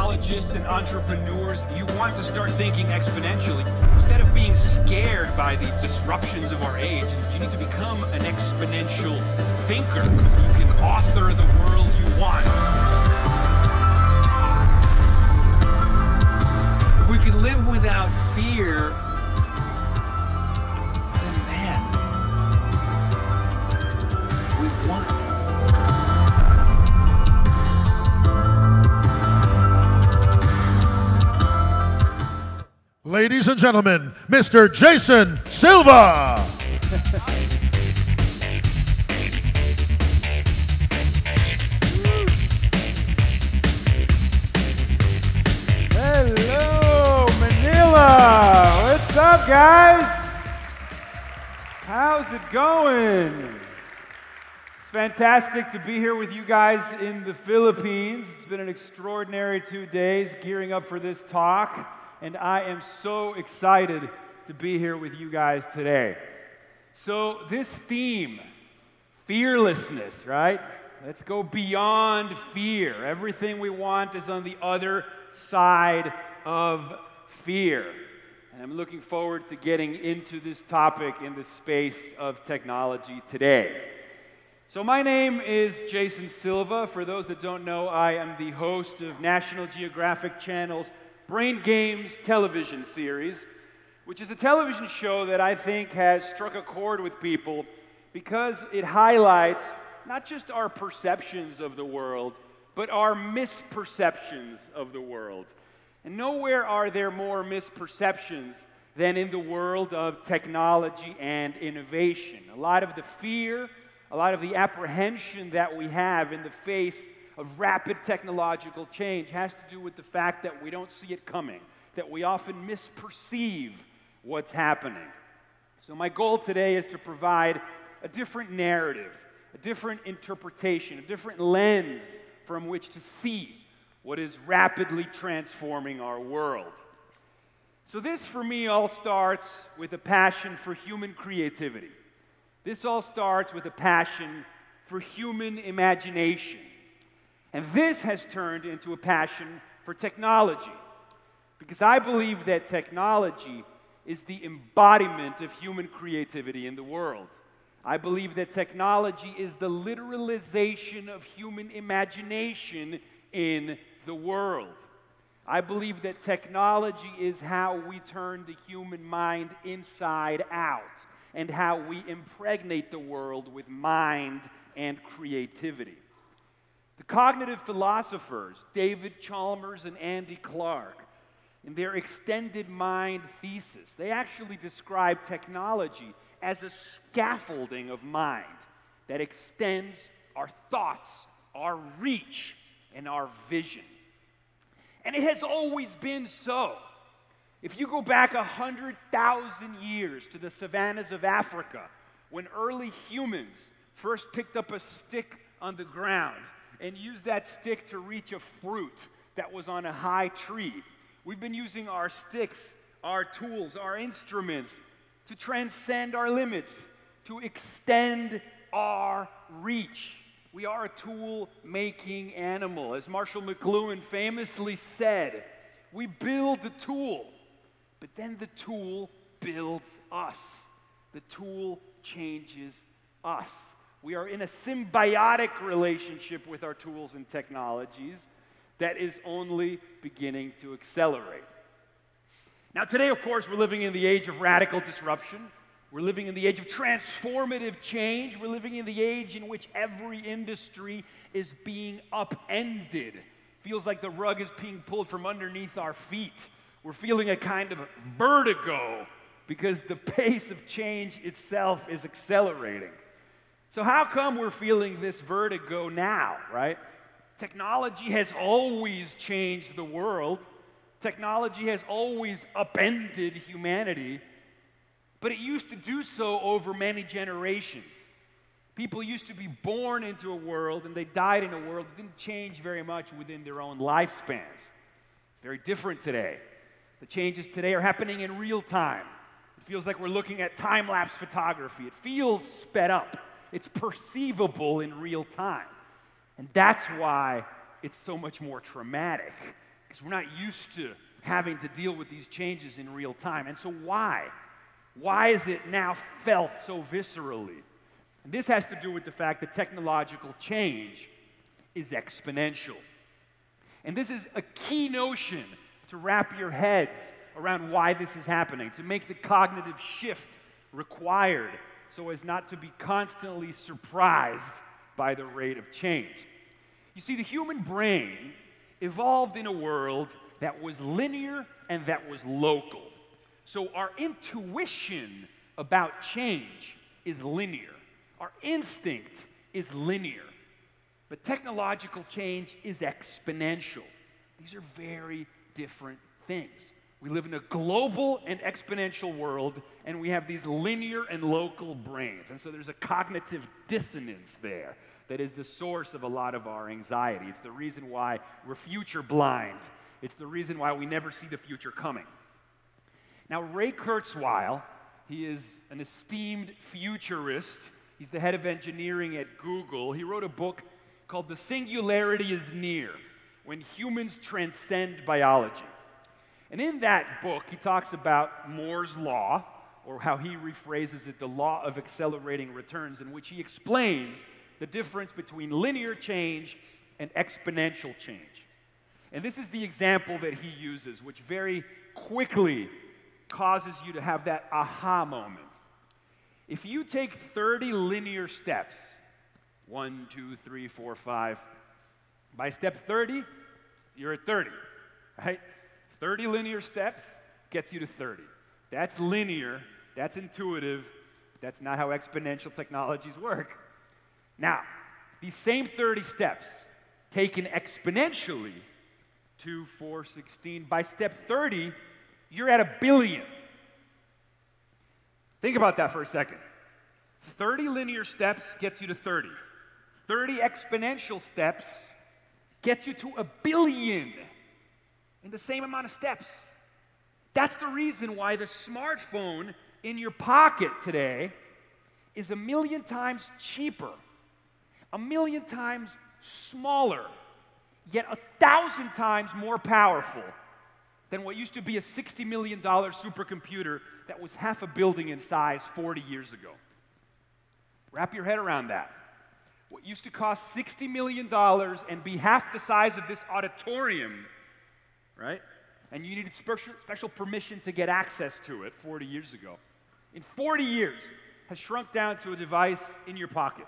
technologists and entrepreneurs, you want to start thinking exponentially. Instead of being scared by the disruptions of our age, you need to become an exponential thinker. You can author the world you want. If we could live without fear, then man, we've won. Ladies and gentlemen, Mr. Jason Silva. Hello, Manila. What's up, guys? How's it going? It's fantastic to be here with you guys in the Philippines. It's been an extraordinary 2 days gearing up for this talk. And I am so excited to be here with you guys today. So this theme, fearlessness, right? Let's go beyond fear. Everything we want is on the other side of fear. And I'm looking forward to getting into this topic in the space of technology today. So my name is Jason Silva. For those that don't know, I am the host of National Geographic Channel's Brain Games television series, which is a television show that I think has struck a chord with people because it highlights not just our perceptions of the world, but our misperceptions of the world. And nowhere are there more misperceptions than in the world of technology and innovation. A lot of the fear, a lot of the apprehension that we have in the face of rapid technological change has to do with the fact that we don't see it coming, that we often misperceive what's happening. So my goal today is to provide a different narrative, a different interpretation, a different lens from which to see what is rapidly transforming our world. So this, for me, all starts with a passion for human creativity. This all starts with a passion for human imagination. And this has turned into a passion for technology, because I believe that technology is the embodiment of human creativity in the world. I believe that technology is the literalization of human imagination in the world. I believe that technology is how we turn the human mind inside out and how we impregnate the world with mind and creativity. The cognitive philosophers, David Chalmers and Andy Clark, in their extended mind thesis, they actually describe technology as a scaffolding of mind that extends our thoughts, our reach, and our vision. And it has always been so. If you go back 100,000 years to the savannas of Africa, when early humans first picked up a stick on the ground and used that stick to reach a fruit that was on a high tree, we've been using our sticks, our tools, our instruments to transcend our limits, to extend our reach. We are a tool-making animal. As Marshall McLuhan famously said, we build the tool, but then the tool builds us. The tool changes us. We are in a symbiotic relationship with our tools and technologies that is only beginning to accelerate. Now today, of course, we're living in the age of radical disruption. We're living in the age of transformative change. We're living in the age in which every industry is being upended. Feels like the rug is being pulled from underneath our feet. We're feeling a kind of vertigo because the pace of change itself is accelerating. So how come we're feeling this vertigo now, right? Technology has always changed the world. Technology has always upended humanity, but it used to do so over many generations. People used to be born into a world and they died in a world that didn't change very much within their own lifespans. It's very different today. The changes today are happening in real time. It feels like we're looking at time-lapse photography. It feels sped up. It's perceivable in real time. And that's why it's so much more traumatic, because we're not used to having to deal with these changes in real time. And so why? Why is it now felt so viscerally? And this has to do with the fact that technological change is exponential. And this is a key notion to wrap your heads around why this is happening, to make the cognitive shift required so as not to be constantly surprised by the rate of change. You see, the human brain evolved in a world that was linear and that was local. So our intuition about change is linear. Our instinct is linear. But technological change is exponential. These are very different things. We live in a global and exponential world, and we have these linear and local brains. And so there's a cognitive dissonance there that is the source of a lot of our anxiety. It's the reason why we're future blind. It's the reason why we never see the future coming. Now, Ray Kurzweil, he is an esteemed futurist. He's the head of engineering at Google. He wrote a book called The Singularity is Near, When Humans Transcend Biology. And in that book, he talks about Moore's Law, or how he rephrases it, the law of accelerating returns, in which he explains the difference between linear change and exponential change. And this is the example that he uses, which very quickly causes you to have that aha moment. If you take 30 linear steps, 1, 2, 3, 4, 5, by step 30, you're at 30, right? 30 linear steps gets you to 30. That's linear, that's intuitive, that's not how exponential technologies work. Now, these same 30 steps, taken exponentially, 2, 4, 16, by step 30, you're at 1 billion. Think about that for a second. 30 linear steps gets you to 30. 30 exponential steps gets you to 1 billion in the same amount of steps. That's the reason why the smartphone in your pocket today is 1 million times cheaper, 1 million times smaller, yet 1,000 times more powerful than what used to be a $60 million supercomputer that was half a building in size 40 years ago. Wrap your head around that. What used to cost $60 million and be half the size of this auditorium, right? And you needed special permission to get access to it 40 years ago. In 40 years, has shrunk down to a device in your pocket.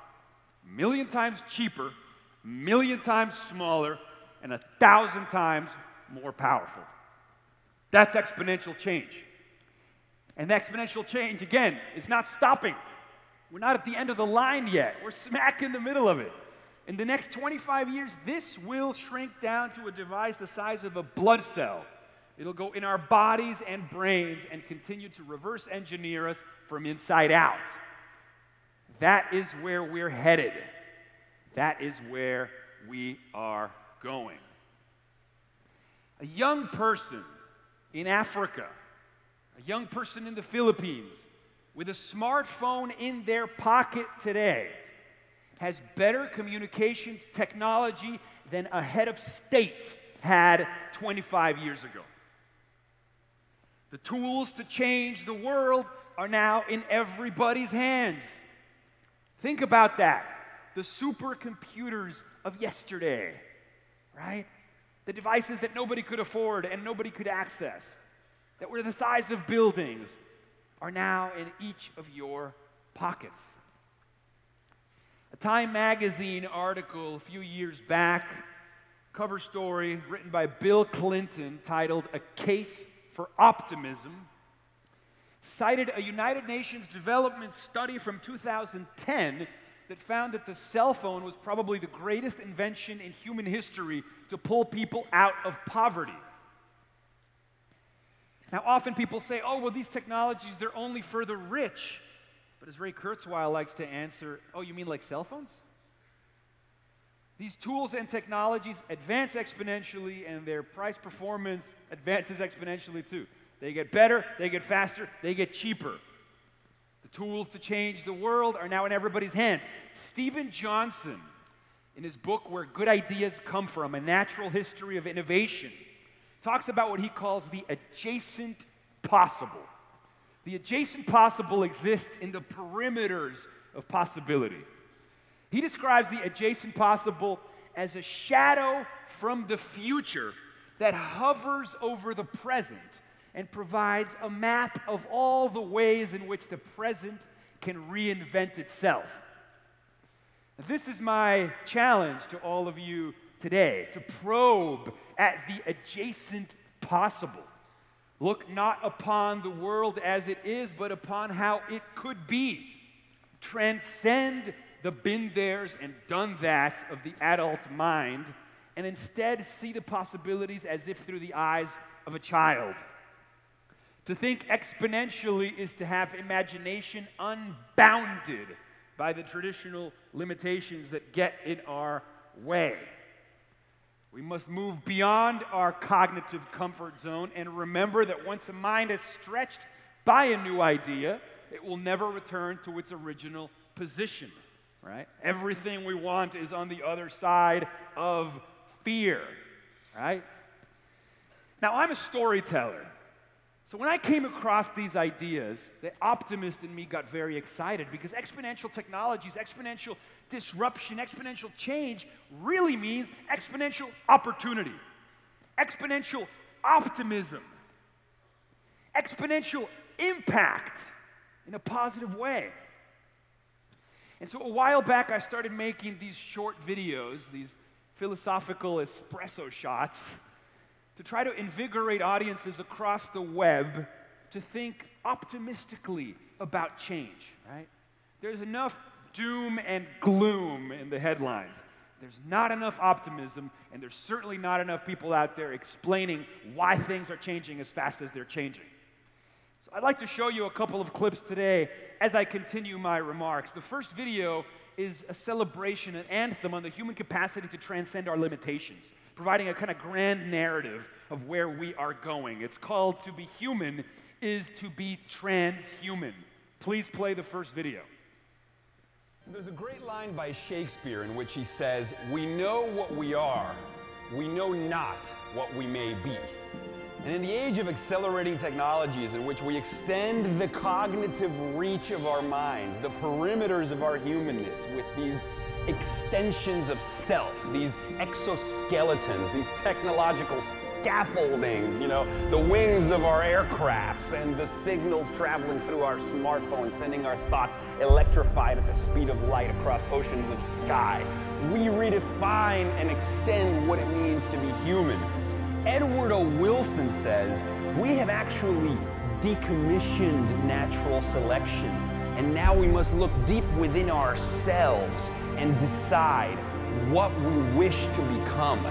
1 million times cheaper, 1 million times smaller, and 1,000 times more powerful. That's exponential change. And exponential change, again, is not stopping. We're not at the end of the line yet. We're smack in the middle of it. In the next 25 years, this will shrink down to a device the size of a blood cell. It'll go in our bodies and brains and continue to reverse engineer us from inside out. That is where we're headed. That is where we are going. A young person in Africa, a young person in the Philippines, with a smartphone in their pocket today, has better communications technology than a head of state had 25 years ago. The tools to change the world are now in everybody's hands. Think about that. The supercomputers of yesterday, right? The devices that nobody could afford and nobody could access, that were the size of buildings, are now in each of your pockets. A Time magazine article a few years back, cover story written by Bill Clinton, titled "A Case for Optimism," cited a United Nations development study from 2010 that found that the cell phone was probably the greatest invention in human history to pull people out of poverty. Now, often people say, oh, well, these technologies, they're only for the rich. But as Ray Kurzweil likes to answer, oh, you mean like cell phones? These tools and technologies advance exponentially, and their price performance advances exponentially too. They get better, they get faster, they get cheaper. The tools to change the world are now in everybody's hands. Stephen Johnson, in his book Where Good Ideas Come From, A Natural History of Innovation, talks about what he calls the adjacent possible. The adjacent possible exists in the perimeters of possibility. He describes the adjacent possible as a shadow from the future that hovers over the present and provides a map of all the ways in which the present can reinvent itself. This is my challenge to all of you today, to probe at the adjacent possible. Look not upon the world as it is, but upon how it could be. Transcend the been-theres and done-thats of the adult mind, and instead see the possibilities as if through the eyes of a child. To think exponentially is to have imagination unbounded by the traditional limitations that get in our way. We must move beyond our cognitive comfort zone and remember that once a mind is stretched by a new idea, it will never return to its original position, right? Everything we want is on the other side of fear, right? Now, I'm a storyteller. So when I came across these ideas, the optimist in me got very excited because exponential technologies, exponential disruption, exponential change really means exponential opportunity, exponential optimism, exponential impact in a positive way. And so a while back, I started making these short videos, these philosophical espresso shots, to try to invigorate audiences across the web to think optimistically about change, right? There's enough doom and gloom in the headlines. There's not enough optimism, and there's certainly not enough people out there explaining why things are changing as fast as they're changing. So I'd like to show you a couple of clips today as I continue my remarks. The first video is a celebration, an anthem on the human capacity to transcend our limitations, providing a kind of grand narrative of where we are going. It's called "To be human is to be transhuman." Please play the first video. So there's a great line by Shakespeare in which he says, "We know what we are, we know not what we may be." And in the age of accelerating technologies in which we extend the cognitive reach of our minds, the perimeters of our humanness with these extensions of self, these exoskeletons, these technological scaffoldings, you know, the wings of our aircrafts and the signals traveling through our smartphones, sending our thoughts electrified at the speed of light across oceans of sky. We redefine and extend what it means to be human. Edward O. Wilson says, we have actually decommissioned natural selection, and now we must look deep within ourselves and decide what we wish to become.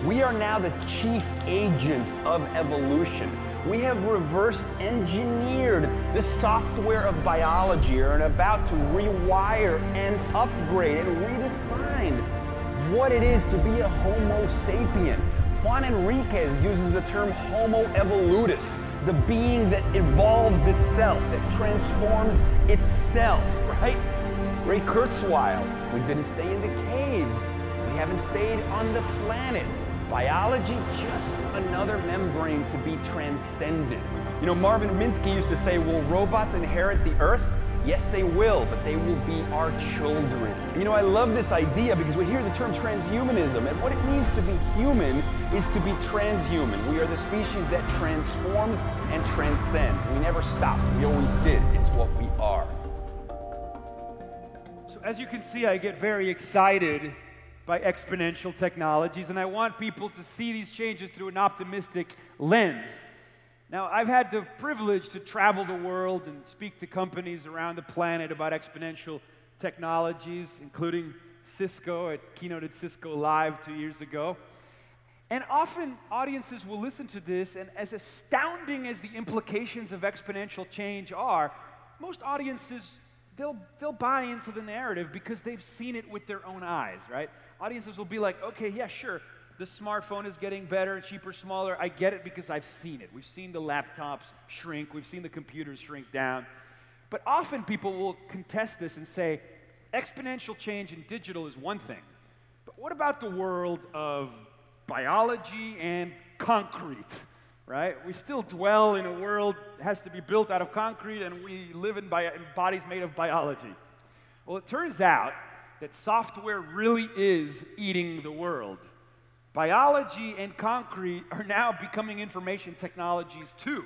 We are now the chief agents of evolution. We have reversed engineered the software of biology and are about to rewire and upgrade and redefine what it is to be a Homo sapien. Juan Enriquez uses the term Homo evolutus, the being that evolves itself, that transforms itself, right? Ray Kurzweil, we didn't stay in the caves. We haven't stayed on the planet. Biology, just another membrane to be transcended. You know, Marvin Minsky used to say, will robots inherit the earth? Yes, they will, but they will be our children. You know, I love this idea because we hear the term transhumanism, and what it means to be human is to be transhuman. We are the species that transforms and transcends. We never stopped. We always did. It's what we are. So as you can see, I get very excited by exponential technologies, and I want people to see these changes through an optimistic lens. Now, I've had the privilege to travel the world and speak to companies around the planet about exponential technologies, including Cisco at KEYNOTE at Cisco Live 2 years ago. And often audiences will listen to this, and as astounding as the implications of exponential change are, most audiences, they'll buy into the narrative because they've seen it with their own eyes, right? Audiences will be like, okay, yeah, sure, the smartphone is getting better, cheaper, smaller. I get it because I've seen it. We've seen the laptops shrink. We've seen the computers shrink down. But often people will contest this and say, exponential change in digital is one thing. But what about the world of biology and concrete, right? We still dwell in a world that has to be built out of concrete, and we live in bodies made of biology. Well, it turns out that software really is eating the world. Biology and concrete are now becoming information technologies too,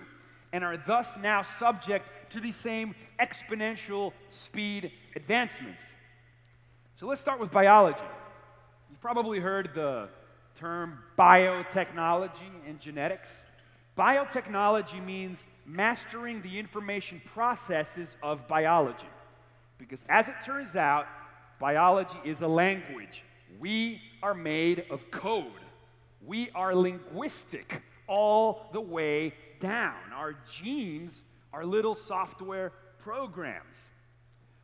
and are thus now subject to the same exponential speed advancements. So let's start with biology. You've probably heard the term biotechnology and genetics. Biotechnology means mastering the information processes of biology. Because as it turns out, biology is a language. We are made of code. We are linguistic all the way down. Our genes are little software programs.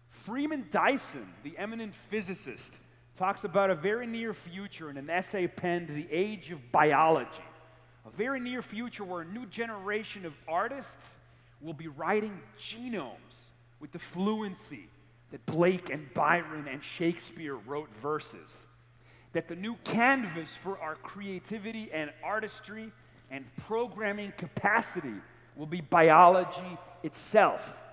Freeman Dyson, the eminent physicist, talks about a very near future in an essay penned, The Age of Biology. A very near future where a new generation of artists will be writing genomes with the fluency that Blake and Byron and Shakespeare wrote verses. That the new canvas for our creativity and artistry and programming capacity will be biology itself.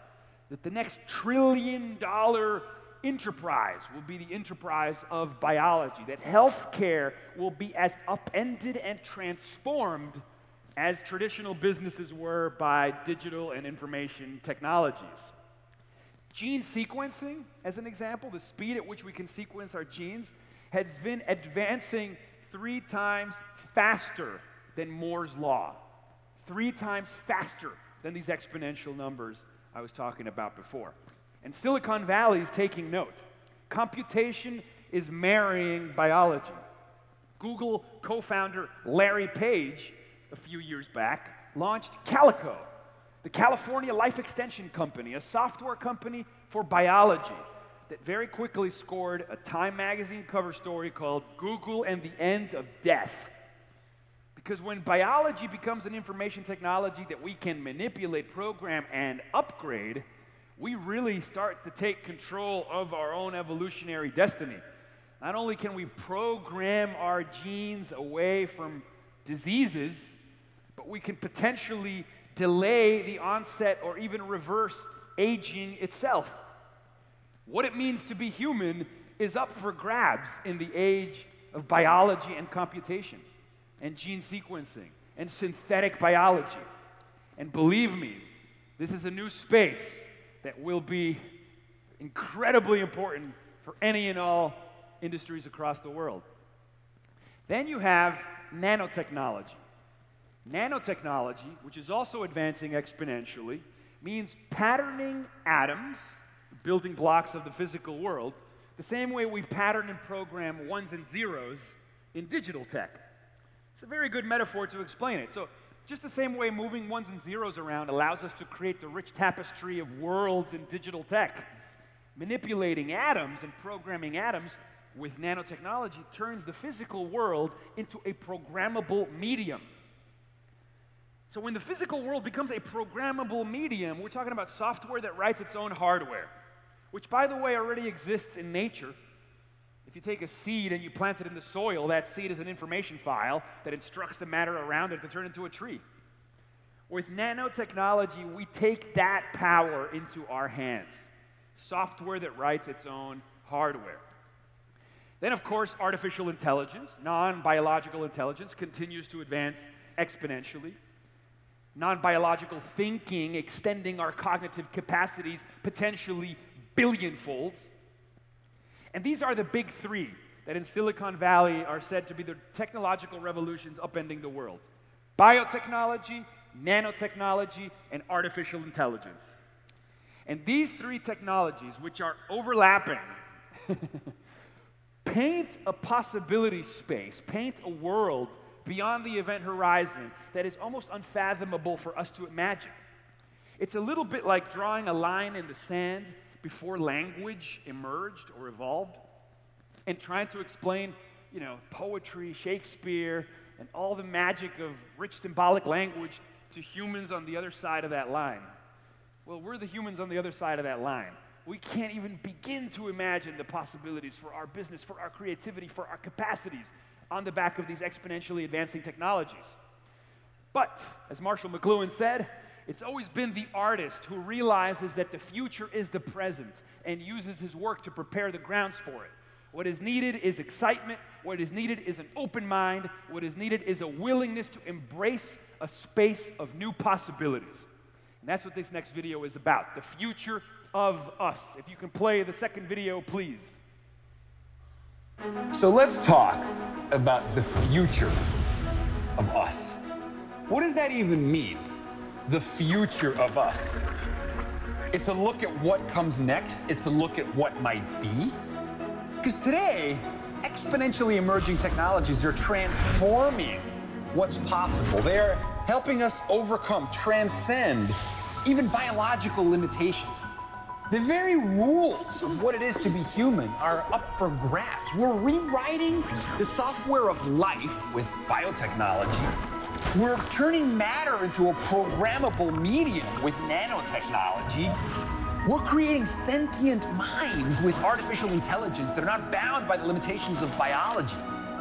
That the next trillion-dollar enterprise will be the enterprise of biology. That healthcare will be as upended and transformed as traditional businesses were by digital and information technologies. Gene sequencing, as an example, the speed at which we can sequence our genes, has been advancing 3 times faster than Moore's Law. 3 times faster than these exponential numbers I was talking about before. And Silicon Valley is taking note. Computation is marrying biology. Google co-founder Larry Page, a few years back, launched Calico, the California Life Extension Company, a software company for biology that very quickly scored a Time magazine cover story called Google and the End of Death. Because when biology becomes an information technology that we can manipulate, program, and upgrade, we really start to take control of our own evolutionary destiny. Not only can we program our genes away from diseases, but we can potentially delay the onset or even reverse aging itself. What it means to be human is up for grabs in the age of biology and computation, and gene sequencing, and synthetic biology. And believe me, this is a new space that will be incredibly important for any and all industries across the world. Then you have nanotechnology. Nanotechnology, which is also advancing exponentially, means patterning atoms, building blocks of the physical world, the same way we pattern and program ones and zeros in digital tech. It's a very good metaphor to explain it. So, just the same way moving ones and zeros around allows us to create the rich tapestry of worlds in digital tech, manipulating atoms and programming atoms with nanotechnology turns the physical world into a programmable medium. So when the physical world becomes a programmable medium, we're talking about software that writes its own hardware, which, by the way, already exists in nature. If you take a seed and you plant it in the soil, that seed is an information file that instructs the matter around it to turn into a tree. With nanotechnology, we take that power into our hands. Software that writes its own hardware. Then, of course, artificial intelligence, non-biological intelligence, continues to advance exponentially. Non-biological thinking, extending our cognitive capacities potentially billionfolds. And these are the big 3 that in Silicon Valley are said to be the technological revolutions upending the world. Biotechnology, nanotechnology, and artificial intelligence. And these 3 technologies, which are overlapping, paint a possibility space, paint a world beyond the event horizon that is almost unfathomable for us to imagine. It's a little bit like drawing a line in the sand before language emerged or evolved, and trying to explain, poetry, Shakespeare, and all the magic of rich symbolic language to humans on the other side of that line. Well, we're the humans on the other side of that line. We can't even begin to imagine the possibilities for our business, for our creativity, for our capacities on the back of these exponentially advancing technologies. But, as Marshall McLuhan said, it's always been the artist who realizes that the future is the present and uses his work to prepare the grounds for it. What is needed is excitement. What is needed is an open mind. What is needed is a willingness to embrace a space of new possibilities. And that's what this next video is about, the future of us. If you can play the second video, please. So let's talk about the future of us. What does that even mean? The future of us. It's a look at what comes next. It's a look at what might be. Because today, exponentially emerging technologies are transforming what's possible. They're helping us overcome, transcend even biological limitations. The very rules of what it is to be human are up for grabs. We're rewriting the software of life with biotechnology. We're turning matter into a programmable medium with nanotechnology. We're creating sentient minds with artificial intelligence that are not bound by the limitations of biology.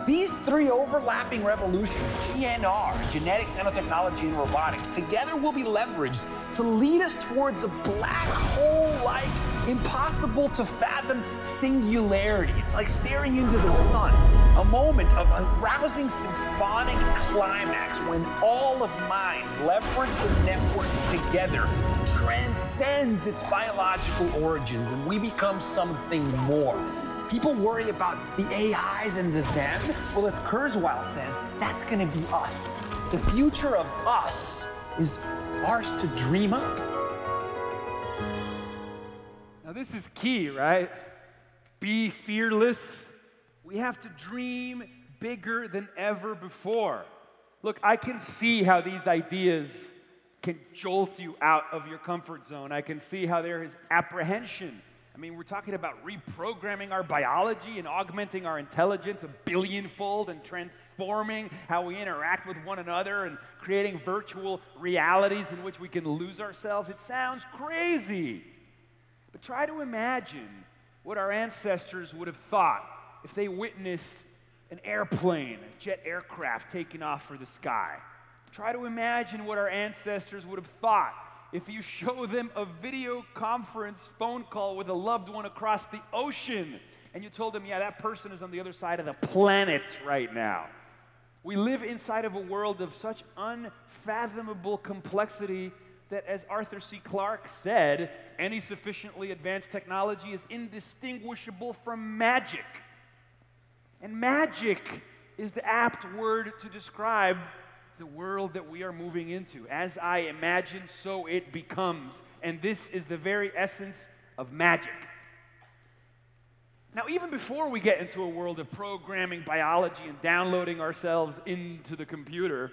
These three overlapping revolutions, GNR, genetics, nanotechnology, and robotics, together will be leveraged to lead us towards a black hole-like, impossible to fathom singularity. It's like staring into the sun, a moment of a rousing symphonic climax when all of mind, leveraged and networked together, transcends its biological origins, and we become something more. People worry about the AIs and the them. Well, as Kurzweil says, that's going to be us. The future of us is ours to dream up. Now this is key, right? Be fearless. We have to dream bigger than ever before. Look, I can see how these ideas can jolt you out of your comfort zone. I can see how there is apprehension. I mean, we're talking about reprogramming our biology and augmenting our intelligence a billionfold and transforming how we interact with one another and creating virtual realities in which we can lose ourselves. It sounds crazy. But try to imagine what our ancestors would have thought if they witnessed an airplane, a jet aircraft taking off for the sky. Try to imagine what our ancestors would have thought if you show them a video conference phone call with a loved one across the ocean and you told them, yeah, that person is on the other side of the planet right now. We live inside of a world of such unfathomable complexity that, as Arthur C. Clarke said, any sufficiently advanced technology is indistinguishable from magic. And magic is the apt word to describe the world that we are moving into. As I imagine, so it becomes. And this is the very essence of magic. Now, even before we get into a world of programming biology and downloading ourselves into the computer,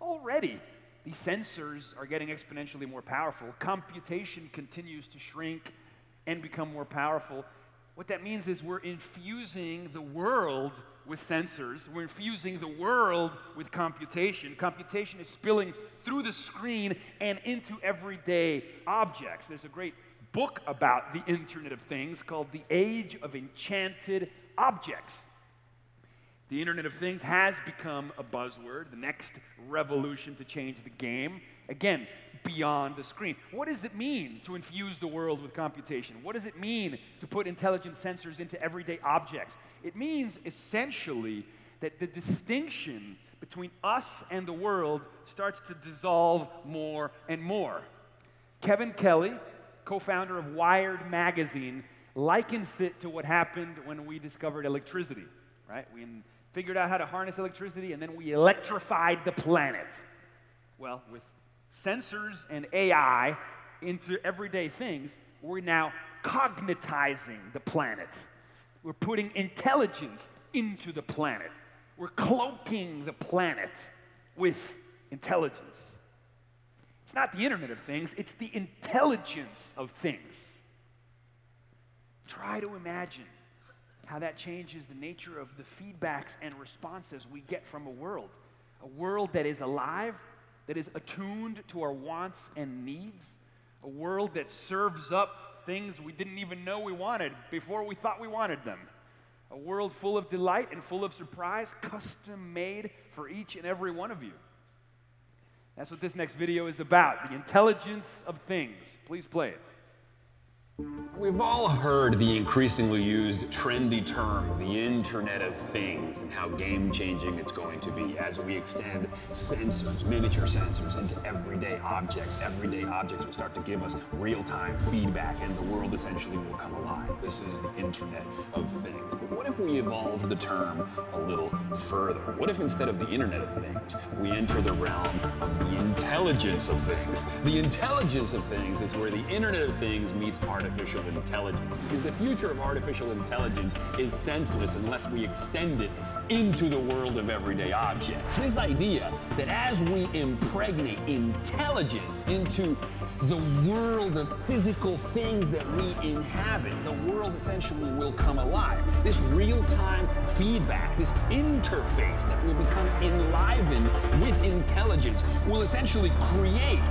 already these sensors are getting exponentially more powerful. Computation continues to shrink and become more powerful. What that means is we're infusing the world with sensors. We're infusing the world with computation. Computation is spilling through the screen and into everyday objects. There's a great book about the Internet of Things called The Age of Enchanted Objects. The Internet of Things has become a buzzword, the next revolution to change the game. Again, beyond the screen. What does it mean to infuse the world with computation? What does it mean to put intelligent sensors into everyday objects? It means essentially that the distinction between us and the world starts to dissolve more and more. Kevin Kelly, co-founder of Wired magazine, likens it to what happened when we discovered electricity, right? We figured out how to harness electricity and then we electrified the planet. Well, with sensors and AI into everyday things, we're now cognitizing the planet. We're putting intelligence into the planet. We're cloaking the planet with intelligence. It's not the Internet of Things, it's the intelligence of things. Try to imagine how that changes the nature of the feedbacks and responses we get from a world that is alive, that is attuned to our wants and needs, a world that serves up things we didn't even know we wanted before we thought we wanted them, A world full of delight and full of surprise, custom made for each and every one of you. That's what this next video is about, the intelligence of things. Please play it. We've all heard the increasingly used trendy term, the Internet of Things, and how game-changing it's going to be as we extend sensors, miniature sensors, into everyday objects. Everyday objects will start to give us real-time feedback, and the world essentially will come alive. This is the Internet of Things. But what if we evolved the term a little further? What if instead of the Internet of Things, we enter the realm of the intelligence of things? The intelligence of things is where the Internet of Things meets artificial intelligence, because the future of artificial intelligence is senseless unless we extend it into the world of everyday objects. This idea that as we impregnate intelligence into the world of physical things that we inhabit, the world essentially will come alive. This real-time feedback, this interface that will become enlivened with intelligence will essentially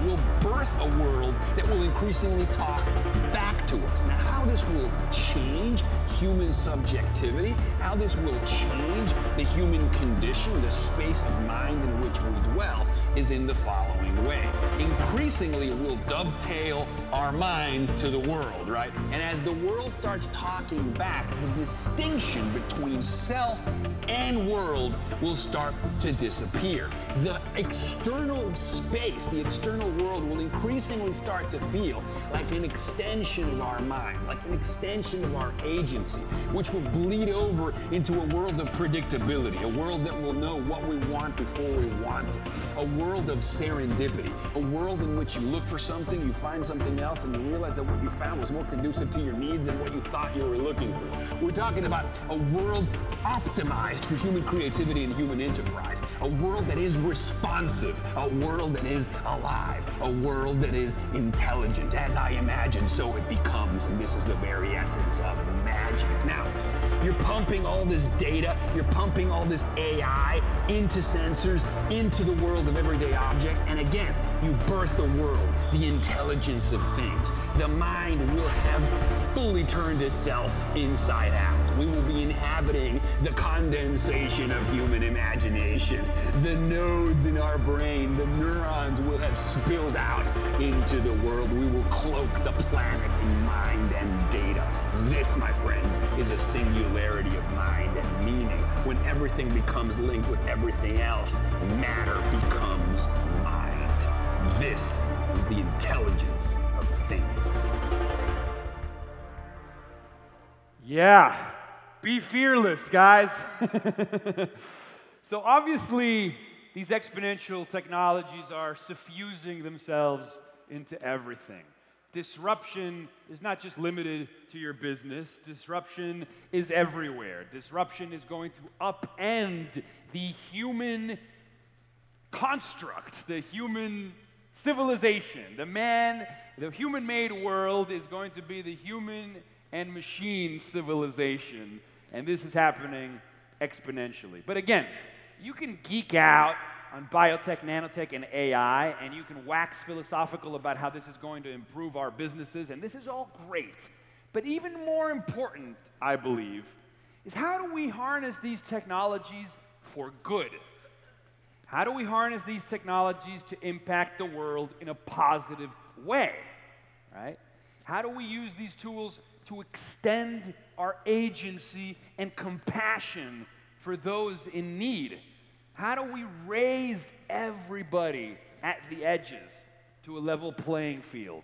will birth a world that will increasingly talk back to us. Now, how this will change human subjectivity, how this will change the human condition, the space of mind in which we dwell, is in the following way. Increasingly, it will dovetail our minds to the world, right? And as the world starts talking back, the distinction between self and world will start to disappear. The external space, the external world will increasingly start to feel like an extension of our mind, like an extension of our agency, which will bleed over into a world of predictability, a world that will know what we want before we want it, a world of serendipity, a world in which you look for something, you find something else, and you realize that what you found was more conducive to your needs than what you thought you were looking for. We're talking about a world optimized for human creativity and human enterprise, a world that is responsive, a world that is alive, a world that is intelligent. As I imagine, so it becomes, and this is the very essence of magic. Now, you're pumping all this data, you're pumping all this AI into sensors, into the world of everyday objects, and again, you birth a world, the intelligence of things. The mind will have fully turned itself inside out. We will be inhabiting the condensation of human imagination. The nodes in our brain, the neurons will have spilled out into the world. We will cloak the planet in mind and data. This, my friends, is a singularity of mind and meaning. When everything becomes linked with everything else, matter becomes mind. This is the intelligence of things. Yeah, be fearless, guys. So obviously, these exponential technologies are suffusing themselves into everything. Disruption is not just limited to your business. Disruption is everywhere. Disruption is going to upend the human construct, the human civilization. The human-made world is going to be the human and machine civilization, and this is happening exponentially. But again, you can geek out on biotech, nanotech, and AI, and you can wax philosophical about how this is going to improve our businesses, and this is all great. But even more important, I believe, is how do we harness these technologies for good? How do we harness these technologies to impact the world in a positive way, right? How do we use these tools to extend our agency and compassion for those in need? How do we raise everybody at the edges to a level playing field?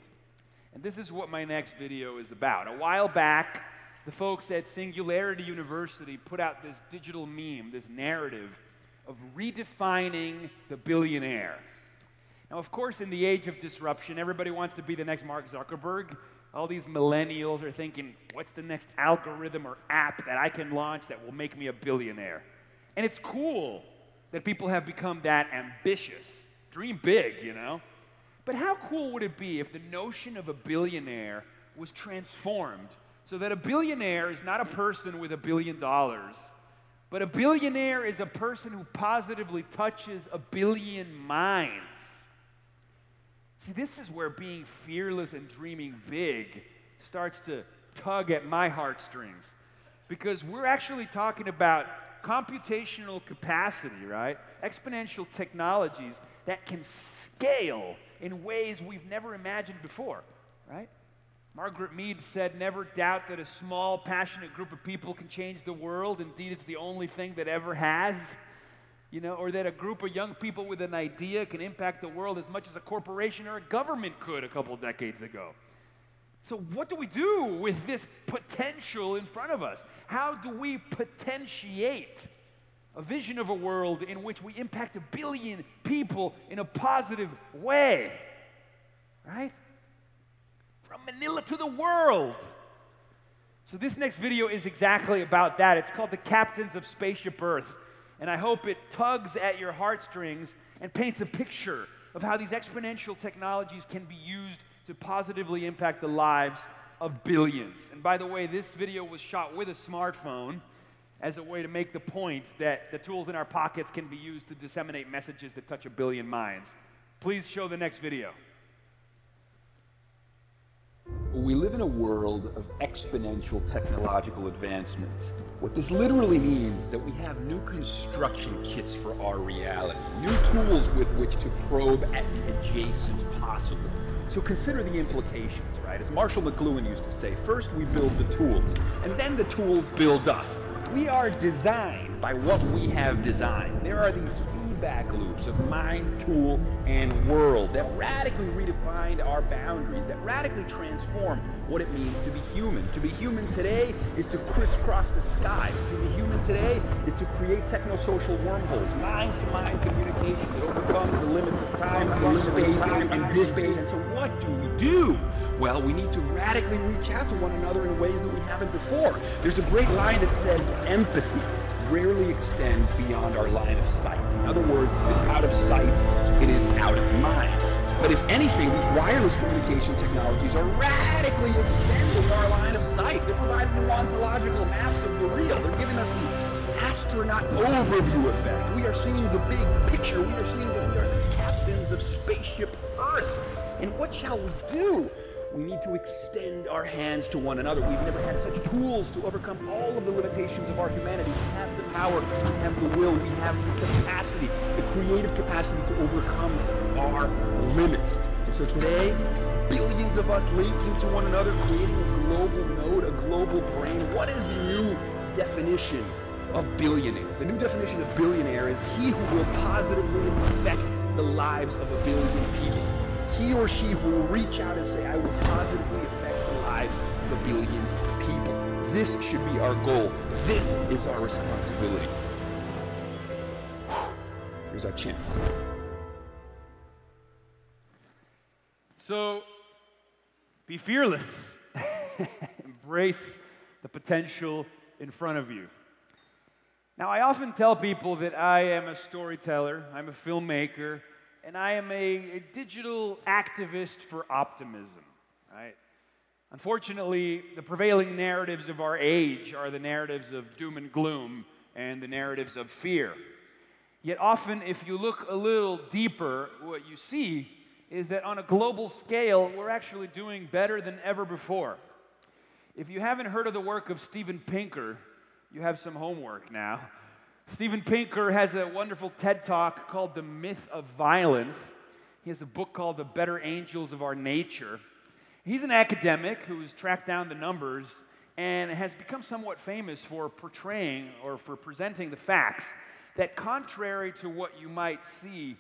And this is what my next video is about. A while back, the folks at Singularity University put out this digital meme, this narrative of redefining the billionaire. Now, of course, in the age of disruption, everybody wants to be the next Mark Zuckerberg. All these millennials are thinking, what's the next algorithm or app that I can launch that will make me a billionaire? And it's cool that people have become that ambitious. Dream big, you know? But how cool would it be if the notion of a billionaire was transformed so that a billionaire is not a person with $1 billion, but a billionaire is a person who positively touches 1 billion minds? See, this is where being fearless and dreaming big starts to tug at my heartstrings. because we're actually talking about computational capacity, right? Exponential technologies that can scale in ways we've never imagined before, right? Margaret Mead said, "Never doubt that a small, passionate group of people can change the world. Indeed, it's the only thing that ever has." You know, or that a group of young people with an idea can impact the world as much as a corporation or a government could a couple decades ago. So what do we do with this potential in front of us? How do we potentiate a vision of a world in which we impact 1 billion people in a positive way? Right? From Manila to the world. So this next video is exactly about that. It's called The Captains of Spaceship Earth. And I hope it tugs at your heartstrings and paints a picture of how these exponential technologies can be used to positively impact the lives of billions. And by the way, this video was shot with a smartphone as a way to make the point that the tools in our pockets can be used to disseminate messages that touch 1 billion minds. Please show the next video. We live in a world of exponential technological advancement. What this literally means is that we have new construction kits for our reality, new tools with which to probe at the adjacent possible. So consider the implications, right? As Marshall McLuhan used to say, first we build the tools, and then the tools build us. We are designed by what we have designed. There are these feedback loops of mind, tool, and world that radically redefine our boundaries, that radically transform what it means to be human. To be human today is to crisscross the skies. To be human today is to create technosocial wormholes, mind-to-mind communication that overcomes the limits of time, space, and distance. And so what do we do? Well, we need to radically reach out to one another in ways that we haven't before. There's a great line that says empathy rarely extends beyond our line of sight. In other words, if it's out of sight, it is out of mind. But if anything, these wireless communication technologies are radically extending our line of sight. They're providing new ontological maps of the real. They're giving us the astronaut overview effect. We are seeing the big picture. We are seeing that we are the captains of Spaceship Earth. And what shall we do? We need to extend our hands to one another. We've never had such tools to overcome all of the limitations of our humanity. We have the power, we have the will, we have the capacity, the creative capacity to overcome our limits. So today, billions of us linking to one another, creating a global node, a global brain. What is the new definition of billionaire? The new definition of billionaire is he who will positively affect the lives of 1 billion people. He or she who will reach out and say, I will positively affect the lives of 1 billion people. This should be our goal. This is our responsibility. Here's our chance. So, be fearless. Embrace the potential in front of you. Now, I often tell people that I am a storyteller, I'm a filmmaker, and I am a digital activist for optimism, right? Unfortunately, the prevailing narratives of our age are the narratives of doom and gloom and the narratives of fear. Yet often, if you look a little deeper, what you see is that on a global scale, we're actually doing better than ever before. If you haven't heard of the work of Steven Pinker, you have some homework now. Steven Pinker has a wonderful TED Talk called The Myth of Violence. He has a book called The Better Angels of Our Nature. He's an academic who has tracked down the numbers and has become somewhat famous for portraying or for presenting the facts that contrary to what you might see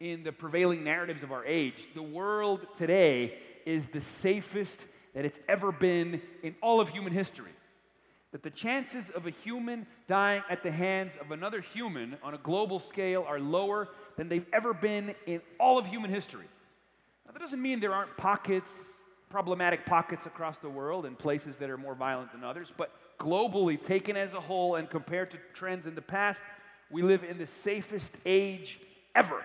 in the prevailing narratives of our age, the world today is the safest that it's ever been in all of human history. That the chances of a human dying at the hands of another human on a global scale are lower than they've ever been in all of human history. Now, that doesn't mean there aren't pockets, problematic pockets across the world and places that are more violent than others, but globally, taken as a whole and compared to trends in the past, we live in the safest age ever,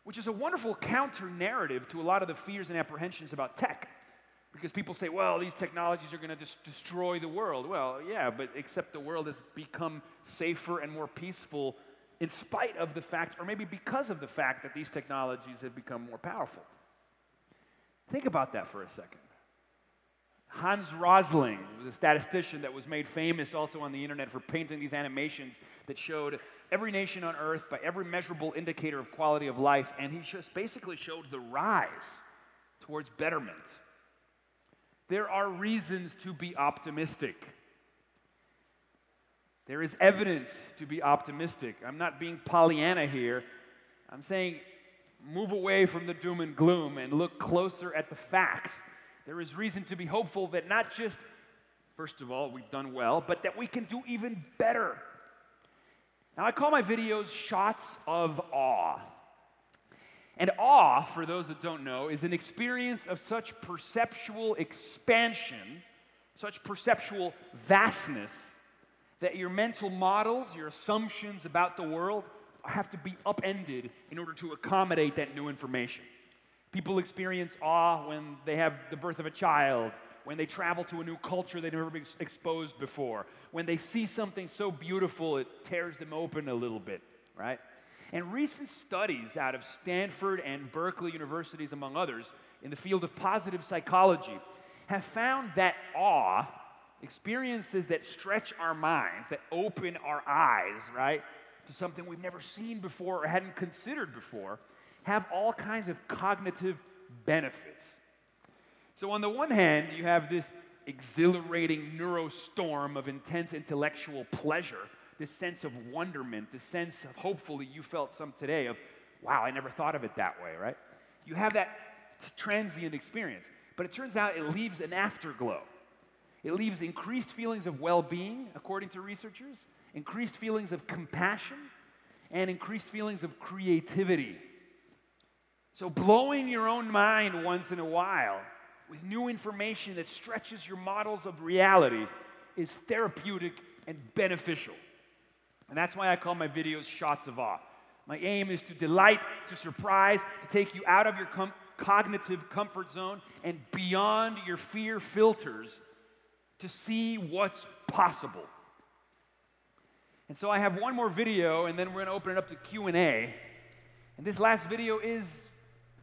which is a wonderful counter-narrative to a lot of the fears and apprehensions about tech. Because people say, well, these technologies are going to destroy the world. Well, yeah, but except the world has become safer and more peaceful in spite of the fact, or maybe because of the fact that these technologies have become more powerful. Think about that for a second. Hans Rosling was a statistician that was made famous also on the internet for painting these animations that showed every nation on earth by every measurable indicator of quality of life, and he just basically showed the rise towards betterment. There are reasons to be optimistic. There is evidence to be optimistic. I'm not being Pollyanna here. I'm saying move away from the doom and gloom and look closer at the facts. There is reason to be hopeful that not just, first of all, we've done well, but that we can do even better. Now, I call my videos shots of awe. And awe, for those that don't know, is an experience of such perceptual expansion, such perceptual vastness, that your mental models, your assumptions about the world have to be upended in order to accommodate that new information. People experience awe when they have the birth of a child, when they travel to a new culture they've never been exposed before, when they see something so beautiful it tears them open a little bit, right? And recent studies out of Stanford and Berkeley universities, among others, in the field of positive psychology, have found that awe, experiences that stretch our minds, that open our eyes, right, to something we've never seen before or hadn't considered before, have all kinds of cognitive benefits. So on the one hand, you have this exhilarating neurostorm of intense intellectual pleasure, this sense of wonderment, this sense of hopefully you felt some today of, wow, I never thought of it that way, right? You have that transient experience, but it turns out it leaves an afterglow. It leaves increased feelings of well-being, according to researchers, increased feelings of compassion, and increased feelings of creativity. So blowing your own mind once in a while with new information that stretches your models of reality is therapeutic and beneficial. And that's why I call my videos shots of awe. My aim is to delight, to surprise, to take you out of your cognitive comfort zone and beyond your fear filters to see what's possible. And so I have one more video, and then we're going to open it up to Q&A. And this last video is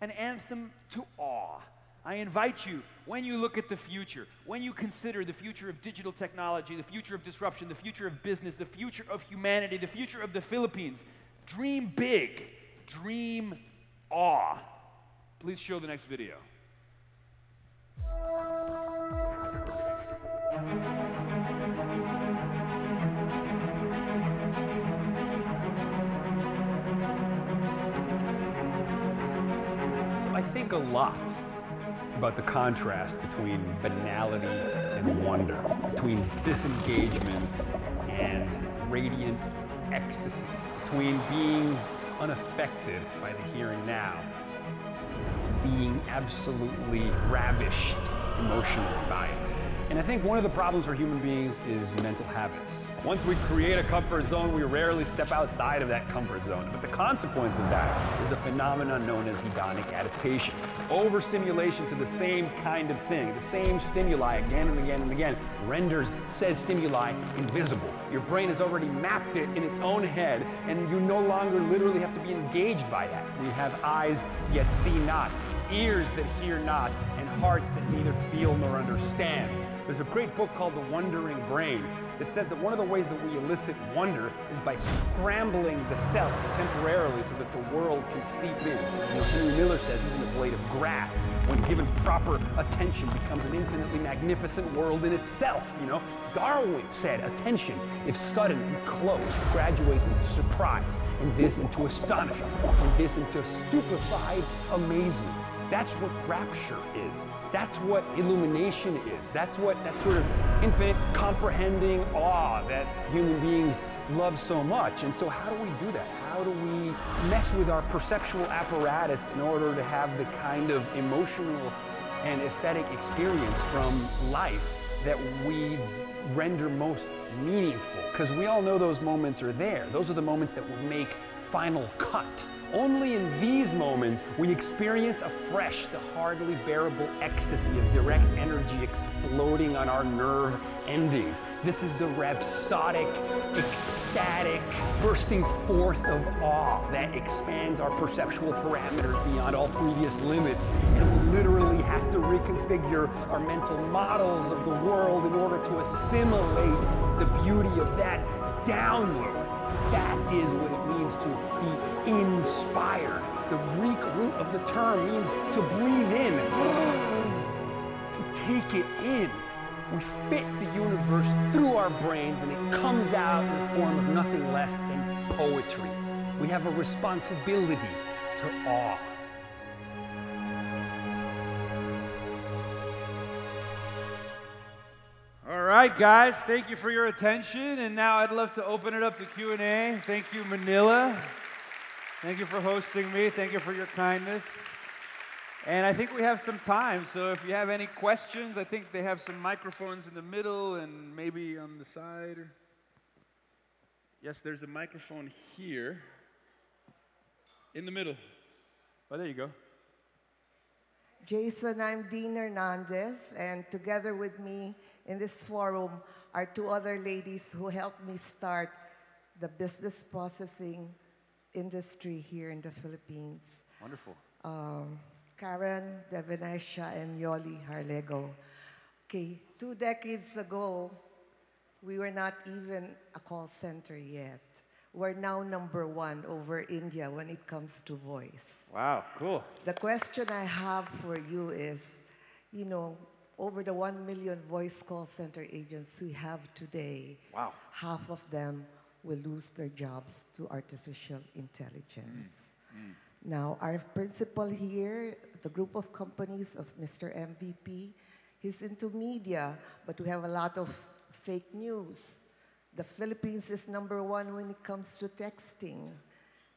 an anthem to awe. I invite you, when you look at the future, when you consider the future of digital technology, the future of disruption, the future of business, the future of humanity, the future of the Philippines, dream big, dream awe. Please show the next video. I think a lot about the contrast between banality and wonder, between disengagement and radiant ecstasy, between being unaffected by the here and now and being absolutely ravished emotionally by it. And I think one of the problems for human beings is mental habits. Once we create a comfort zone, we rarely step outside of that comfort zone. But the consequence of that is a phenomenon known as hedonic adaptation. Overstimulation to the same kind of thing, the same stimuli again and again and again, renders said stimuli invisible. Your brain has already mapped it in its own head, and you no longer literally have to be engaged by that. We have eyes yet see not, ears that hear not, and hearts that neither feel nor understand. There's a great book called The Wondering Brain that says that one of the ways that we elicit wonder is by scrambling the self temporarily so that the world can seep in. As Henry Miller says, even a blade of grass, when given proper attention, becomes an infinitely magnificent world in itself, you know? Darwin said attention, if sudden and close, graduates into surprise, and this into astonishment, and this into stupefied amazement. That's what rapture is. That's what illumination is. That's what that sort of infinite comprehending awe that human beings love so much. And so how do we do that? How do we mess with our perceptual apparatus in order to have the kind of emotional and aesthetic experience from life that we render most meaningful? Because we all know those moments are there. Those are the moments that will make final cut. Only in these moments we experience afresh the hardly bearable ecstasy of direct energy exploding on our nerve endings. This is the rhapsodic, ecstatic, bursting forth of awe that expands our perceptual parameters beyond all previous limits. And we literally have to reconfigure our mental models of the world in order to assimilate the beauty of that download. That is what it means to be inspired. The Greek root of the term means to breathe in, to take it in. We fit the universe through our brains and it comes out in the form of nothing less than poetry. We have a responsibility to awe. All right, guys, thank you for your attention. And now I'd love to open it up to Q&A. Thank you, Manila. Thank you for hosting me. Thank you for your kindness. And I think we have some time, so if you have any questions, I think they have some microphones in the middle and maybe on the side. Yes, there's a microphone here in the middle. Oh, there you go. Jason, I'm Dean Hernandez, and together with me in this forum are two other ladies who helped me start the business processing industry here in the Philippines. Wonderful. Karen, Devanesha, and Yoli Harlego. Okay, 2 decades ago, we were not even a call center yet. We're now #1 over India when it comes to voice. Wow, cool. The question I have for you is, you know, over the 1 million voice call center agents we have today, wow, half of them will lose their jobs to artificial intelligence. Now, our principal here, the group of companies of Mr. MVP, he's into media, but we have a lot of fake news. The Philippines is #1 when it comes to texting.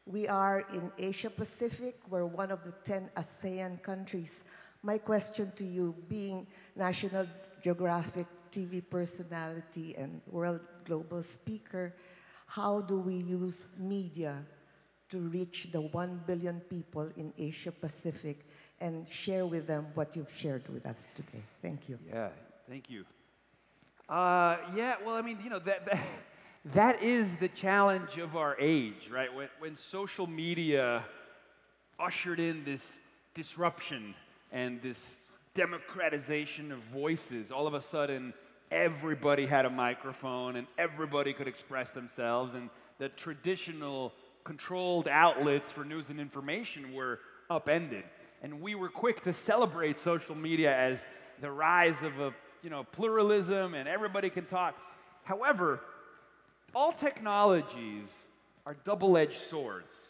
We are in Asia Pacific. We're one of the 10 ASEAN countries. My question to you, being National Geographic TV personality and world global speaker, how do we use media to reach the 1 billion people in Asia Pacific and share with them what you've shared with us today? Thank you. Yeah, thank you. Yeah, well, I mean, you know, that is the challenge of our age, right? When social media ushered in this disruption and this democratization of voices, all of a sudden, everybody had a microphone and everybody could express themselves, and the traditional controlled outlets for news and information were upended. And we were quick to celebrate social media as the rise of a, you know, pluralism and everybody can talk. However, all technologies are double-edged swords.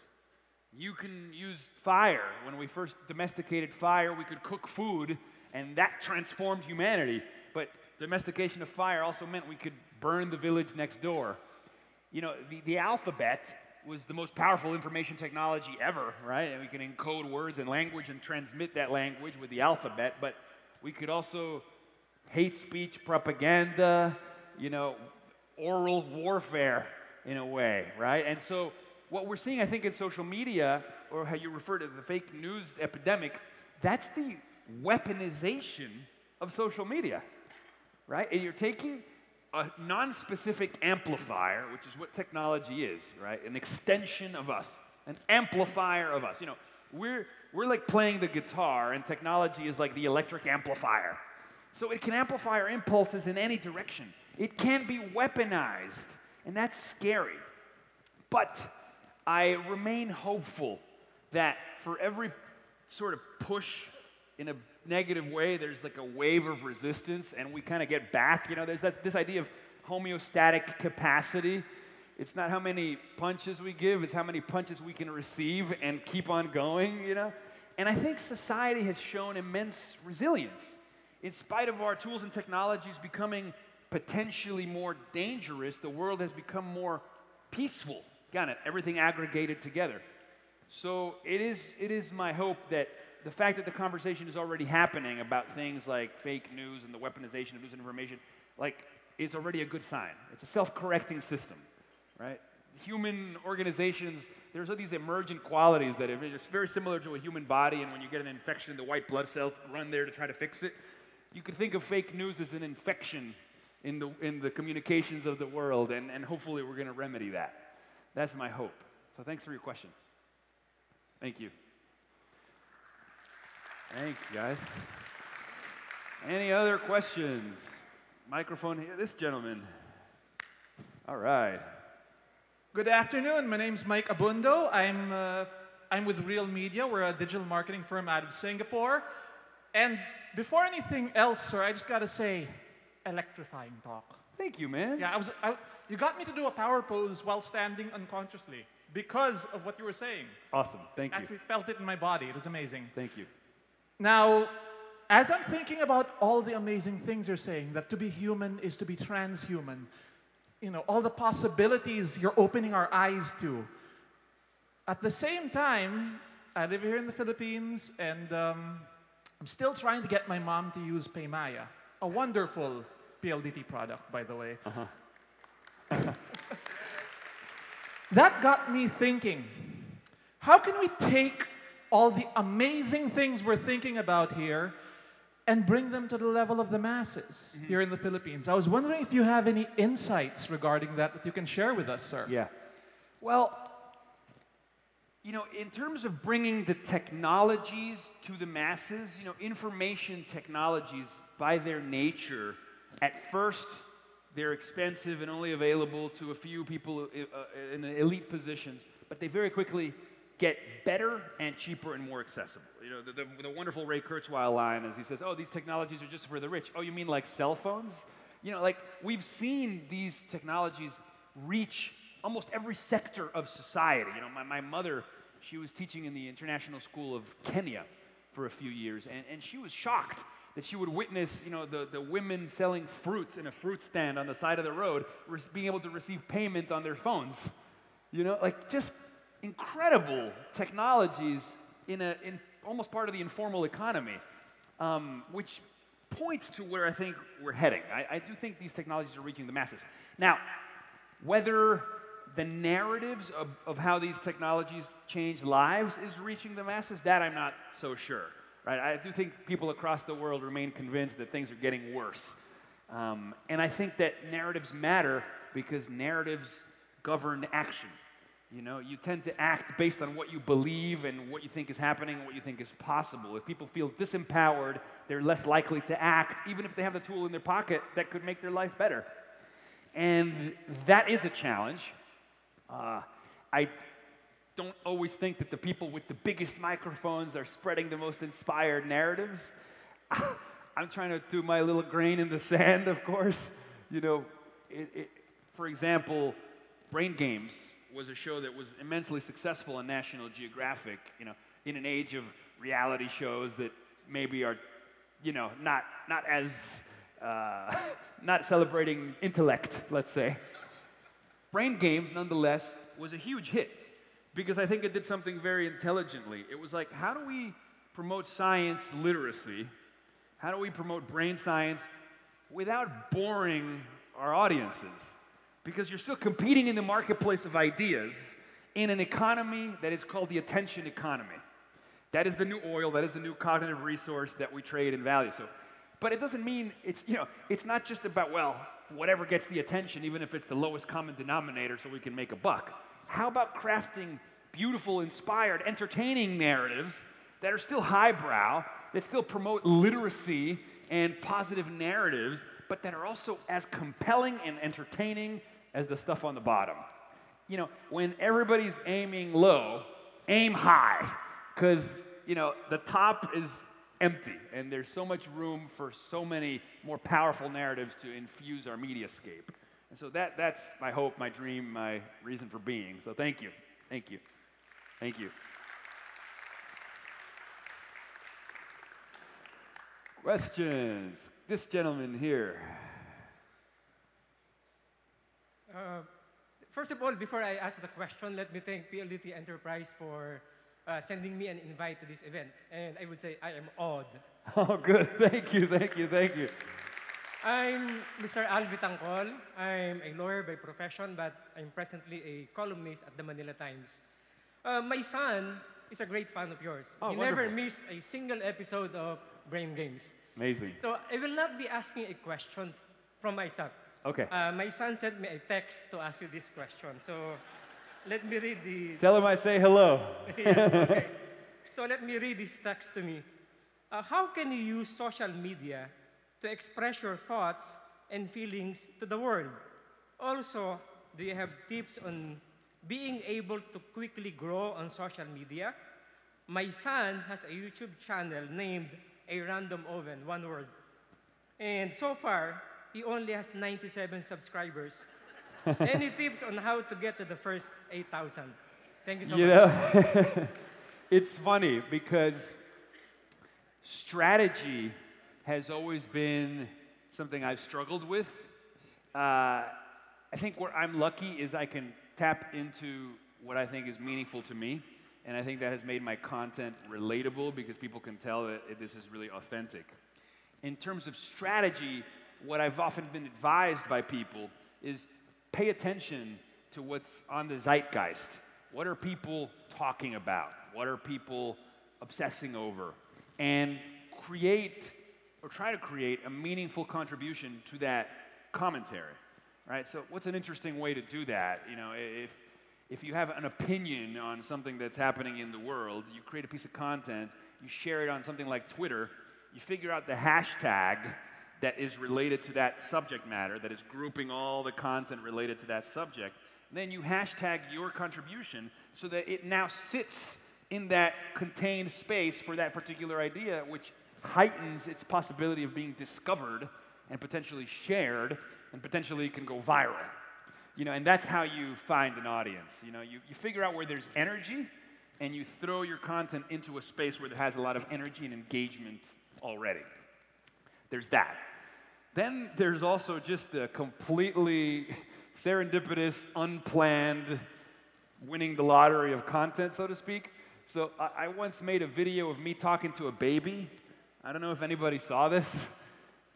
You can use fire. When we first domesticated fire, we could cook food, and that transformed humanity. But domestication of fire also meant we could burn the village next door. You know, the alphabet was the most powerful information technology ever, right? And we can encode words and language and transmit that language with the alphabet, but we could also hate speech propaganda, you know, oral warfare in a way, right? And so what we're seeing, I think, in social media, or how you refer to the fake news epidemic, that's the weaponization of social media, right? And you're taking a non-specific amplifier, which is what technology is, right? An extension of us, an amplifier of us. You know, we're like playing the guitar, and technology is like the electric amplifier. So it can amplify our impulses in any direction. It can be weaponized, and that's scary. But I remain hopeful that for every sort of push in a negative way, there's like a wave of resistance, and we kind of get back. You know, there's this idea of homeostatic capacity. It's not how many punches we give, it's how many punches we can receive and keep on going, you know? And I think society has shown immense resilience. In spite of our tools and technologies becoming potentially more dangerous, the world has become more peaceful. Got it, everything aggregated together. So it is my hope that the fact that the conversation is already happening about things like fake news and the weaponization of news and information, like, is already a good sign. It's a self-correcting system, right? human organizations, there's all these emergent qualities that it's very similar to a human body, and when you get an infection, the white blood cells run there to try to fix it. You could think of fake news as an infection in the communications of the world, and hopefully we're going to remedy that. That's my hope. So thanks for your question. Thank you. Thanks, guys. Any other questions? Microphone here. This gentleman. All right. Good afternoon. My name's Mike Abundo. I'm with Real Media. We're a digital marketing firm out of Singapore. And before anything else, sir, I just got to say, electrifying talk. Thank you, man. Yeah, you got me to do a power pose while standing unconsciously because of what you were saying. Awesome. Thank I you. actually felt it in my body. It was amazing. Thank you. Now, as I'm thinking about all the amazing things you're saying, that to be human is to be transhuman, you know, all the possibilities you're opening our eyes to. At the same time, I live here in the Philippines, and I'm still trying to get my mom to use Paymaya, a wonderful PLDT product, by the way. That got me thinking, how can we take all the amazing things we're thinking about here and bring them to the level of the masses here in the Philippines? I was wondering if you have any insights regarding that you can share with us, sir. Yeah. Well, you know, in terms of bringing the technologies to the masses, you know, information technologies, by their nature, at first, they're expensive and only available to a few people in elite positions, but they very quickly get better and cheaper and more accessible. You know, the wonderful Ray Kurzweil line is he says, oh, these technologies are just for the rich. Oh, you mean like cell phones? You know, like we've seen these technologies reach almost every sector of society. You know, my mother, she was teaching in the International School of Kenya for a few years, and she was shocked that she would witness, you know, the women selling fruits in a fruit stand on the side of the road, being able to receive payment on their phones. You know, like just incredible technologies in almost part of the informal economy, which points to where I think we're heading. I do think these technologies are reaching the masses. Now, whether the narratives of how these technologies change lives is reaching the masses, that I'm not so sure. Right? I do think people across the world remain convinced that things are getting worse. And I think that narratives matter because narratives govern action. You know, you tend to act based on what you believe and what you think is happening and what you think is possible. If people feel disempowered, they're less likely to act, even if they have the tool in their pocket that could make their life better. And that is a challenge. I don't always think that the people with the biggest microphones are spreading the most inspired narratives. I'm trying to do my little grain in the sand, of course. You know, for example, Brain Games was a show that was immensely successful on National Geographic, you know, in an age of reality shows that maybe are, you know, not as, not celebrating intellect, let's say. Brain Games, nonetheless, was a huge hit because I think it did something very intelligently. It was like, how do we promote science literacy? How do we promote brain science without boring our audiences? Because you're still competing in the marketplace of ideas in an economy that is called the attention economy. That is the new oil, that is the new cognitive resource that we trade and value. So, but it doesn't mean it's, you know, it's not just about, well, whatever gets the attention, even if it's the lowest common denominator so we can make a buck. How about crafting beautiful, inspired, entertaining narratives that are still highbrow, that still promote literacy and positive narratives, but that are also as compelling and entertaining as the stuff on the bottom? You know, when everybody's aiming low, aim high, because, you know, the top is empty, and there's so much room for so many more powerful narratives to infuse our mediascape. And so that's my hope, my dream, my reason for being. So thank you. Thank you. Thank you. Questions? This gentleman here. First of all, before I ask the question, let me thank PLDT Enterprise for sending me an invite to this event. And I would say I am awed. Oh, good. Thank you, thank you, thank you. I'm Mr. Alvi Tangkol. I'm a lawyer by profession, but I'm presently a columnist at the Manila Times. My son is a great fan of yours. Oh, he wonderful. never missed a single episode of Brain Games. Amazing. So I will not be asking a question from my son. Okay. My son sent me a text to ask you this question. So let me read the... Tell him I say hello. Yeah, okay. So let me read this text to me. How can you use social media to express your thoughts and feelings to the world? Also, do you have tips on being able to quickly grow on social media? My son has a YouTube channel named A Random Oven, one word. And so far, he only has 97 subscribers. Any tips on how to get to the first 8,000? Thank you so much. know, it's funny because strategy has always been something I've struggled with. I think where I'm lucky is I can tap into what I think is meaningful to me, and I think that has made my content relatable because people can tell that this is really authentic. In terms of strategy, what I've often been advised by people is pay attention to what's on the zeitgeist. What are people talking about? What are people obsessing over? And create, or try to create, a meaningful contribution to that commentary, right? So what's an interesting way to do that? You know, if you have an opinion on something that's happening in the world, you create a piece of content, you share it on something like Twitter, you figure out the hashtag that is related to that subject matter, that is grouping all the content related to that subject, and then you hashtag your contribution so that it now sits in that contained space for that particular idea, which heightens its possibility of being discovered and potentially shared and potentially can go viral. You know, and that's how you find an audience. You know, you figure out where there's energy and you throw your content into a space where there has a lot of energy and engagement already. There's that. Then there's also just the completely serendipitous, unplanned, winning the lottery of content, so to speak. So I once made a video of me talking to a baby. I don't know if anybody saw this,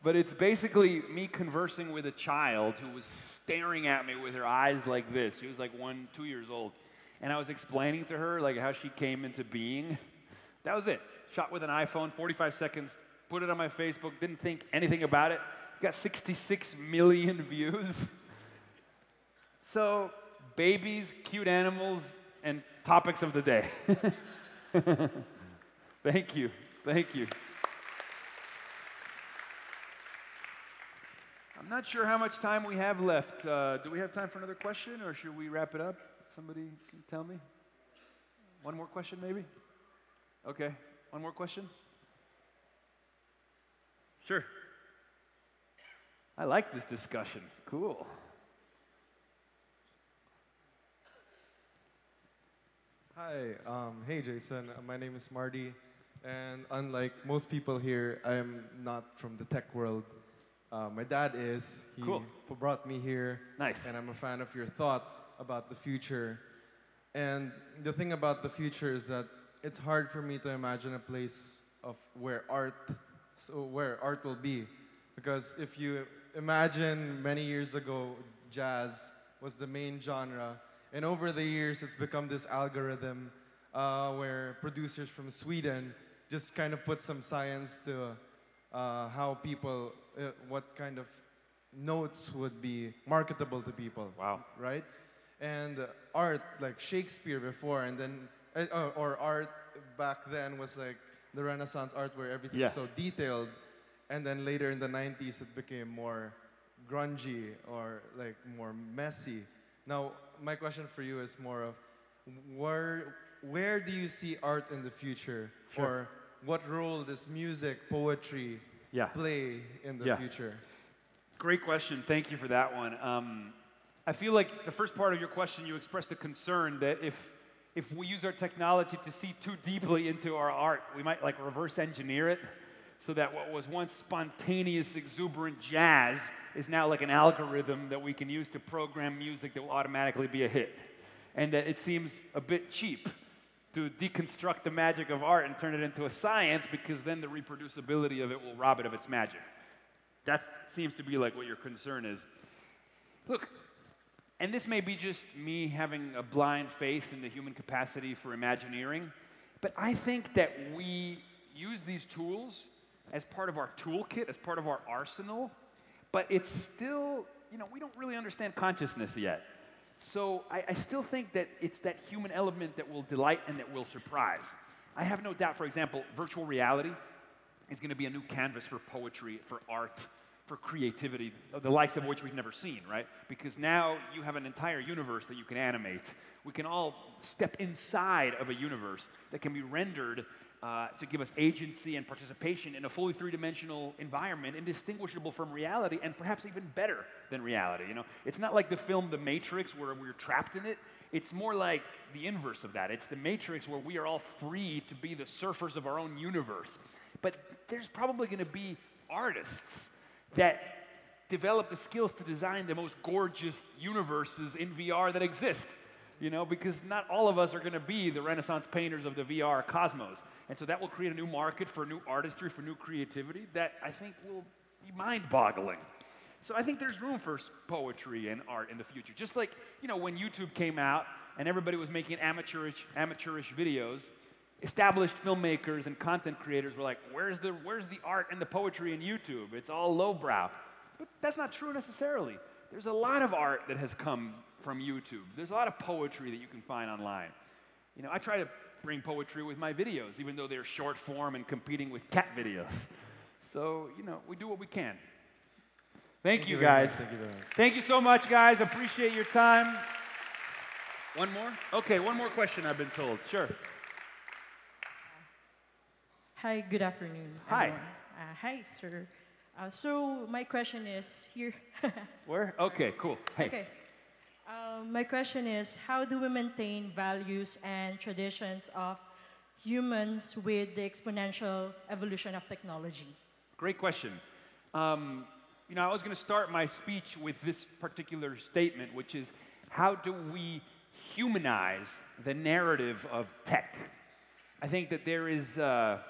but it's basically me conversing with a child who was staring at me with her eyes like this. She was like 2 years old. And I was explaining to her like how she came into being. That was it. Shot with an iPhone, 45 seconds, put it on my Facebook, didn't think anything about it. Got 66 million views. So, babies, cute animals, and topics of the day. Thank you. Thank you. I'm not sure how much time we have left. Do we have time for another question, or should we wrap it up? Somebody can tell me? One more question, maybe? Okay. One more question? Sure. I like this discussion. Cool. Hi, hey Jason, my name is Marty, and unlike most people here, I am not from the tech world. My dad is. He Cool. brought me here. Nice. And I'm a fan of your thought about the future. And the thing about the future is that it's hard for me to imagine a place of where art will be. Because if you imagine many years ago, jazz was the main genre. And over the years, it's become this algorithm where producers from Sweden just kind of put some science to how people, what kind of notes would be marketable to people. Wow. Right? And art, like Shakespeare before, and then, or art back then was like the Renaissance art where everything was so detailed. And then later in the 90s, it became more grungy or like more messy. Now, my question for you is more of where do you see art in the future? Sure. Or what role does music, poetry play in the future? Great question. Thank you for that one. I feel like the first part of your question, you expressed a concern that if we use our technology to see too deeply into our art, we might like reverse engineer it so that what was once spontaneous, exuberant jazz is now like an algorithm that we can use to program music that will automatically be a hit. And that it seems a bit cheap to deconstruct the magic of art and turn it into a science, because then the reproducibility of it will rob it of its magic. that seems to be like what your concern is. Look, and this may be just me having a blind faith in the human capacity for Imagineering, but I think that we use these tools as part of our toolkit, as part of our arsenal, but it's still, you know, we don't really understand consciousness yet. So I still think that it's that human element that will delight and that will surprise. I have no doubt, for example, virtual reality is going to be a new canvas for poetry, for art, for creativity, the likes of which we've never seen, right? Because now you have an entire universe that you can animate. We can all step inside of a universe that can be rendered to give us agency and participation in a fully three-dimensional environment, indistinguishable from reality, and perhaps even better than reality. You know, it's not like the film The Matrix, where we're trapped in it. It's more like the inverse of that. It's The Matrix, where we are all free to be the surfers of our own universe. But there's probably going to be artists that develop the skills to design the most gorgeous universes in VR that exist. You know, because not all of us are going to be the Renaissance painters of the VR cosmos. And so that will create a new market for new artistry, for new creativity that I think will be mind-boggling. So I think there's room for poetry and art in the future. Just like, you know, when YouTube came out and everybody was making amateurish videos, established filmmakers and content creators were like, where's the art and the poetry in YouTube? It's all lowbrow. But that's not true necessarily. There's a lot of art that has come from YouTube. There's a lot of poetry that you can find online. You know, I try to bring poetry with my videos, even though they're short form and competing with cat videos. So, you know, we do what we can. Thank you guys. Thank you very much. Thank you so much, guys. Appreciate your time. One more? Okay, one more question I've been told. Sure. Hi, good afternoon. Hi. Hi, sir. So my question is here. Where? Okay, cool. Hey. Okay. My question is, how do we maintain values and traditions of humans with the exponential evolution of technology? Great question. You know, I was going to start my speech with this particular statement, which is, how do we humanize the narrative of tech? I think that there is a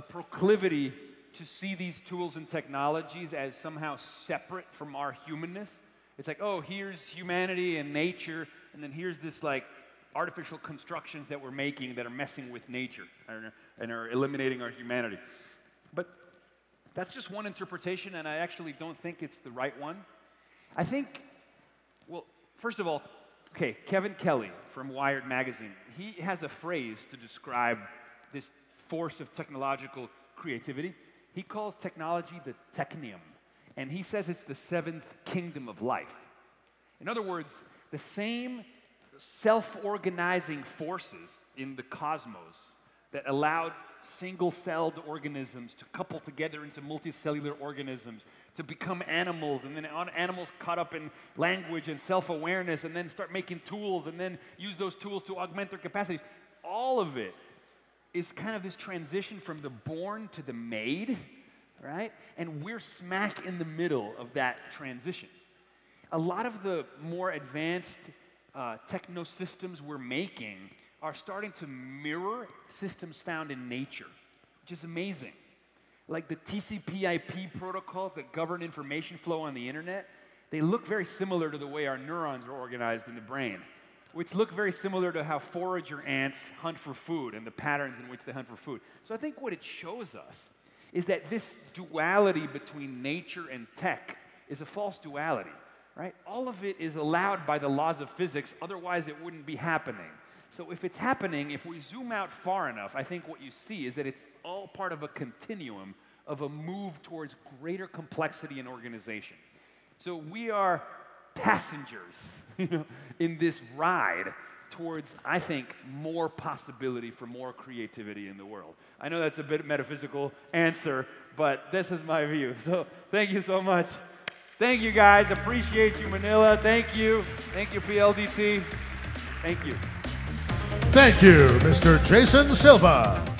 proclivity to see these tools and technologies as somehow separate from our humanness. It's like, oh, here's humanity and nature, and then here's this like artificial constructions that we're making that are messing with nature and are eliminating our humanity. But that's just one interpretation, and I actually don't think it's the right one. I think, well, first of all, okay, Kevin Kelly from Wired magazine, he has a phrase to describe this force of technological creativity. He calls technology the technium, and he says it's the seventh kingdom of life. In other words, the same self-organizing forces in the cosmos that allowed single-celled organisms to couple together into multicellular organisms, to become animals, and then animals caught up in language and self-awareness, and then start making tools, and then use those tools to augment their capacities. All of it is kind of this transition from the born to the made, right? And we're smack in the middle of that transition. A lot of the more advanced techno-systems we're making are starting to mirror systems found in nature, which is amazing. Like the TCP/IP protocols that govern information flow on the internet, they look very similar to the way our neurons are organized in the brain, which look very similar to how forager ants hunt for food and the patterns in which they hunt for food. So I think what it shows us is that this duality between nature and tech is a false duality, right? All of it is allowed by the laws of physics, otherwise it wouldn't be happening. So if it's happening, if we zoom out far enough, I think what you see is that it's all part of a continuum of a move towards greater complexity and organization. So we are passengers, you know, in this ride towards, I think, more possibility for more creativity in the world. I know that's a bit metaphysical answer, but this is my view. So thank you so much. Thank you, guys. Appreciate you, Manila. Thank you. Thank you, PLDT. Thank you. Thank you, Mr. Jason Silva.